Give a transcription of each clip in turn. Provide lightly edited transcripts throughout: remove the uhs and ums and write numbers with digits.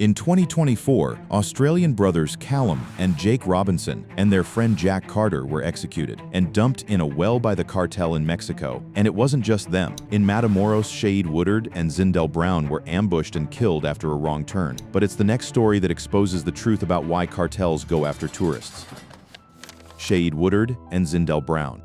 In 2024, Australian brothers Callum and Jake Robinson and their friend Jack Carter were executed and dumped in a well by the cartel in Mexico. And it wasn't just them. In Matamoros, Shade Woodard and Zindell Brown were ambushed and killed after a wrong turn. But it's the next story that exposes the truth about why cartels go after tourists. Shade Woodard and Zindell Brown.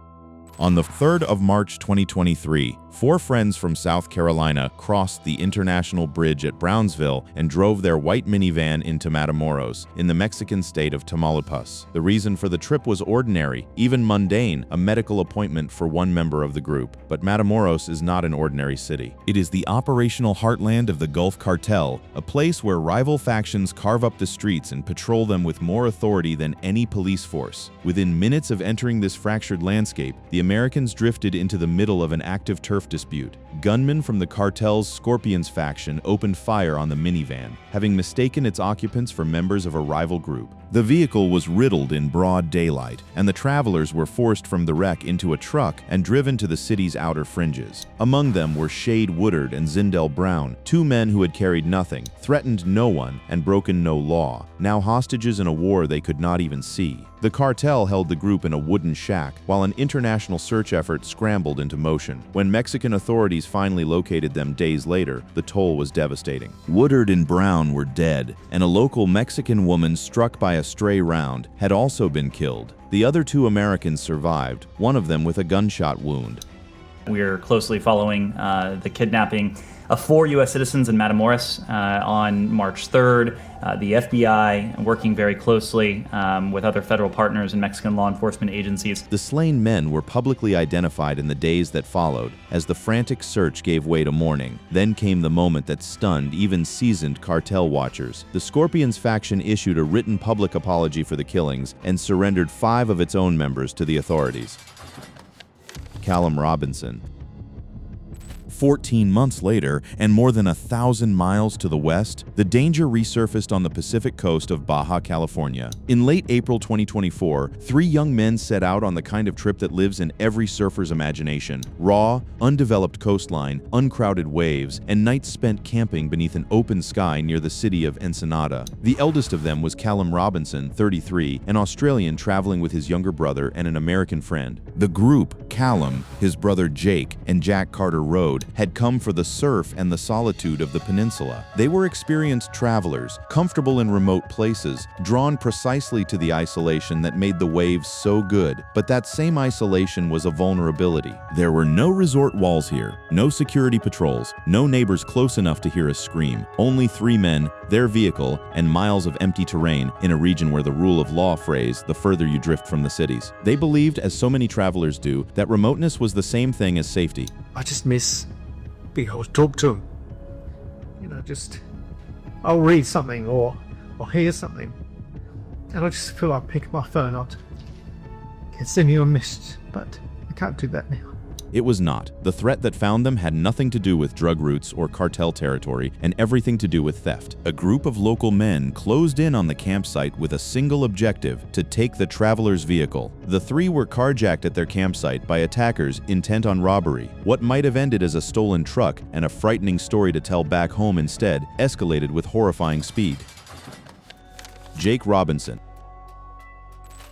On the 3rd of March 2023, 4 friends from South Carolina crossed the International Bridge at Brownsville and drove their white minivan into Matamoros, in the Mexican state of Tamaulipas. The reason for the trip was ordinary, even mundane, a medical appointment for one member of the group. But Matamoros is not an ordinary city. It is the operational heartland of the Gulf Cartel, a place where rival factions carve up the streets and patrol them with more authority than any police force. Within minutes of entering this fractured landscape, the Americans drifted into the middle of an active turf dispute. Gunmen from the cartel's Scorpions faction opened fire on the minivan, having mistaken its occupants for members of a rival group. The vehicle was riddled in broad daylight, and the travelers were forced from the wreck into a truck and driven to the city's outer fringes. Among them were Shade Woodard and Zindell Brown, 2 men who had carried nothing, threatened no one, and broken no law, now hostages in a war they could not even see. The cartel held the group in a wooden shack, while an international search effort scrambled into motion. When Mexican authorities finally located them days later, the toll was devastating. Woodard and Brown were dead, and a local Mexican woman struck by a stray round had also been killed. The other 2 Americans survived, one of them with a gunshot wound. We're closely following the kidnapping of 4 U.S. citizens in Matamoros on March 3rd. The FBI working very closely with other federal partners and Mexican law enforcement agencies. The slain men were publicly identified in the days that followed, as the frantic search gave way to mourning. Then came the moment that stunned even seasoned cartel watchers. The Scorpions faction issued a written public apology for the killings and surrendered 5 of its own members to the authorities. Callum Robinson. 14 months later, and more than 1,000 miles to the west, the danger resurfaced on the Pacific coast of Baja California. In late April 2024, 3 young men set out on the kind of trip that lives in every surfer's imagination: raw, undeveloped coastline, uncrowded waves, and nights spent camping beneath an open sky near the city of Ensenada. The eldest of them was Callum Robinson, 33, an Australian traveling with his younger brother and an American friend. The group, Callum, his brother Jake, and Jack Carter rode, had come for the surf and the solitude of the peninsula. They were experienced travelers, comfortable in remote places, drawn precisely to the isolation that made the waves so good. But that same isolation was a vulnerability. There were no resort walls here, no security patrols, no neighbors close enough to hear a scream. Only 3 men, their vehicle, and miles of empty terrain in a region where the rule of law phrase the further you drift from the cities. They believed, as so many travelers do, that remoteness was the same thing as safety. I just miss being able to talk to him. I'll read something or hear something, and I just feel like picking my phone up, sending you a message, but I can't do that now. It was not. The threat that found them had nothing to do with drug routes or cartel territory, and everything to do with theft. A group of local men closed in on the campsite with a single objective: to take the traveler's vehicle. The 3 were carjacked at their campsite by attackers intent on robbery. What might have ended as a stolen truck and a frightening story to tell back home instead escalated with horrifying speed. Jake Robinson.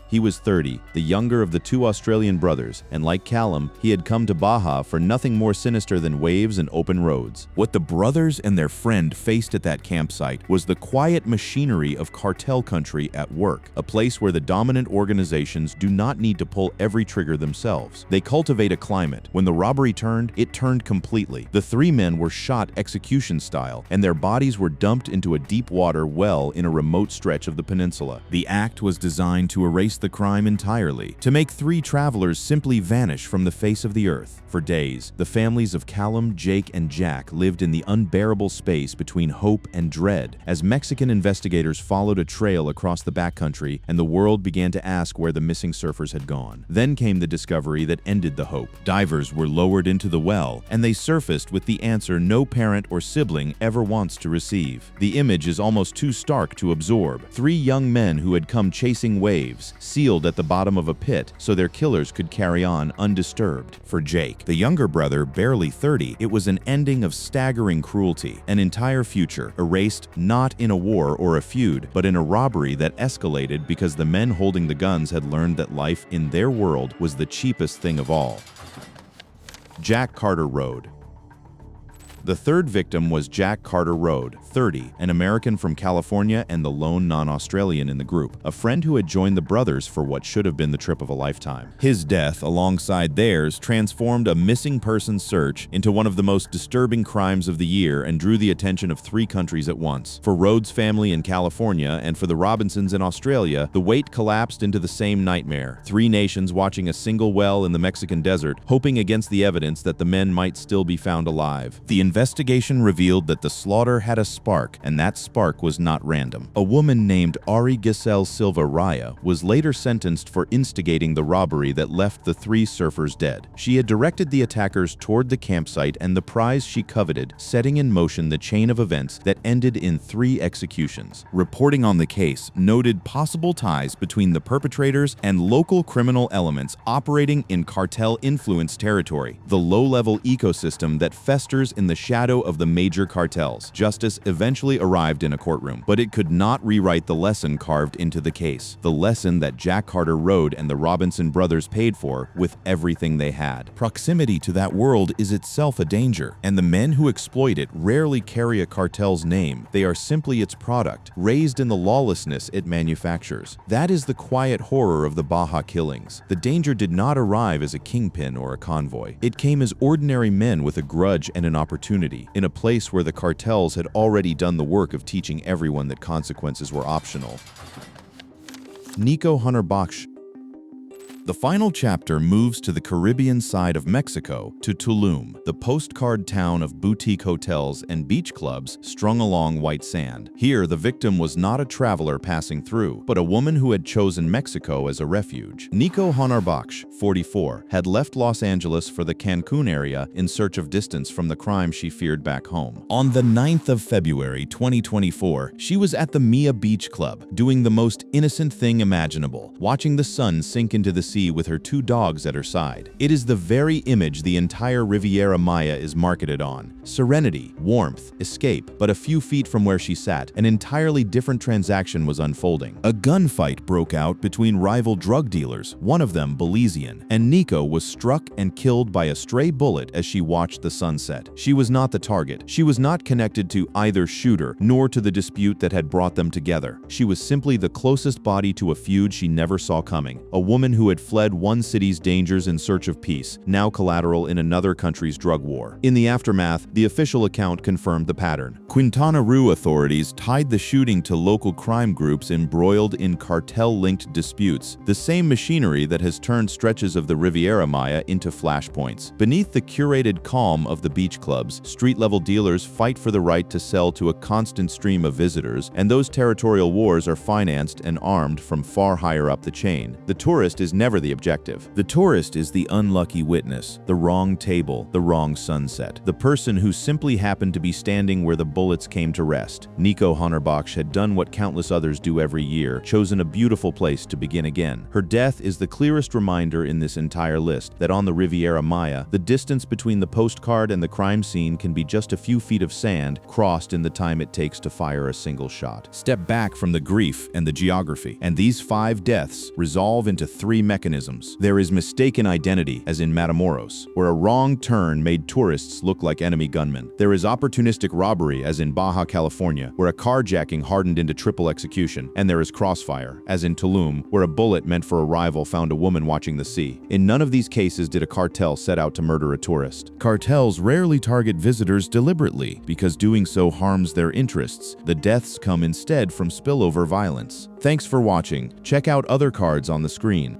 He was 30, the younger of the 2 Australian brothers, and like Callum, he had come to Baja for nothing more sinister than waves and open roads. What the brothers and their friend faced at that campsite was the quiet machinery of cartel country at work, a place where the dominant organizations do not need to pull every trigger themselves. They cultivate a climate. When the robbery turned, it turned completely. The 3 men were shot execution style, and their bodies were dumped into a deep water well in a remote stretch of the peninsula. The act was designed to erase the crime entirely, to make 3 travelers simply vanish from the face of the earth. For days, the families of Callum, Jake, and Jack lived in the unbearable space between hope and dread, as Mexican investigators followed a trail across the backcountry and the world began to ask where the missing surfers had gone. Then came the discovery that ended the hope. Divers were lowered into the well, and they surfaced with the answer no parent or sibling ever wants to receive. The image is almost too stark to absorb. 3 young men who had come chasing waves, sealed at the bottom of a pit so their killers could carry on undisturbed. For Jake, the younger brother, barely 30, it was an ending of staggering cruelty, an entire future erased not in a war or a feud, but in a robbery that escalated because the men holding the guns had learned that life in their world was the cheapest thing of all. Jack Carter Road. The third victim was Jack Carter Road, 30, an American from California and the lone non-Australian in the group, a friend who had joined the brothers for what should have been the trip of a lifetime. His death, alongside theirs, transformed a missing person search into one of the most disturbing crimes of the year and drew the attention of 3 countries at once. For Rhodes' family in California and for the Robinsons in Australia, the weight collapsed into the same nightmare. 3 nations watching a single well in the Mexican desert, hoping against the evidence that the men might still be found alive. The investigation revealed that the slaughter had a spark, and that spark was not random. A woman named Ari Giselle Silva Raya was later sentenced for instigating the robbery that left the 3 surfers dead. She had directed the attackers toward the campsite and the prize she coveted, setting in motion the chain of events that ended in 3 executions. Reporting on the case noted possible ties between the perpetrators and local criminal elements operating in cartel-influenced territory, the low-level ecosystem that festers in the shadow of the major cartels. Justice eventually arrived in a courtroom, but it could not rewrite the lesson carved into the case, the lesson that Jack Carter Road and the Robinson brothers paid for with everything they had. Proximity to that world is itself a danger, and the men who exploit it rarely carry a cartel's name. They are simply its product, raised in the lawlessness it manufactures. That is the quiet horror of the Baja killings. The danger did not arrive as a kingpin or a convoy. It came as ordinary men with a grudge and an opportunity, in a place where the cartels had already done the work of teaching everyone that consequences were optional. Nico Hunter Baksh. The final chapter moves to the Caribbean side of Mexico, to Tulum, the postcard town of boutique hotels and beach clubs strung along white sand. Here, the victim was not a traveler passing through, but a woman who had chosen Mexico as a refuge. Nico Honarbach, 44, had left Los Angeles for the Cancun area in search of distance from the crime she feared back home. On the 9th of February, 2024, she was at the Mia Beach Club, doing the most innocent thing imaginable, watching the sun sink into the sea with her 2 dogs at her side. It is the very image the entire Riviera Maya is marketed on. Serenity, warmth, escape, but a few feet from where she sat, an entirely different transaction was unfolding. A gunfight broke out between rival drug dealers, one of them Belizean, and Nico was struck and killed by a stray bullet as she watched the sunset. She was not the target. She was not connected to either shooter, nor to the dispute that had brought them together. She was simply the closest body to a feud she never saw coming, a woman who had fled one city's dangers in search of peace, now collateral in another country's drug war. In the aftermath, the official account confirmed the pattern. Quintana Roo authorities tied the shooting to local crime groups embroiled in cartel-linked disputes, the same machinery that has turned stretches of the Riviera Maya into flashpoints. Beneath the curated calm of the beach clubs, street-level dealers fight for the right to sell to a constant stream of visitors, and those territorial wars are financed and armed from far higher up the chain. The tourist is never the objective. The tourist is the unlucky witness, the wrong table, the wrong sunset, the person who simply happened to be standing where the bullets came to rest. Nico Honarbach had done what countless others do every year, chosen a beautiful place to begin again. Her death is the clearest reminder in this entire list that on the Riviera Maya, the distance between the postcard and the crime scene can be just a few feet of sand crossed in the time it takes to fire a single shot. Step back from the grief and the geography, and these 5 deaths resolve into 3 mechanisms. There is mistaken identity, as in Matamoros, where a wrong turn made tourists look like enemy gunmen. There is opportunistic robbery, as in Baja California, where a carjacking hardened into triple execution. And there is crossfire, as in Tulum, where a bullet meant for a rival found a woman watching the sea. In none of these cases did a cartel set out to murder a tourist. Cartels rarely target visitors deliberately, because doing so harms their interests. The deaths come instead from spillover violence. Thanks for watching. Check out other cards on the screen.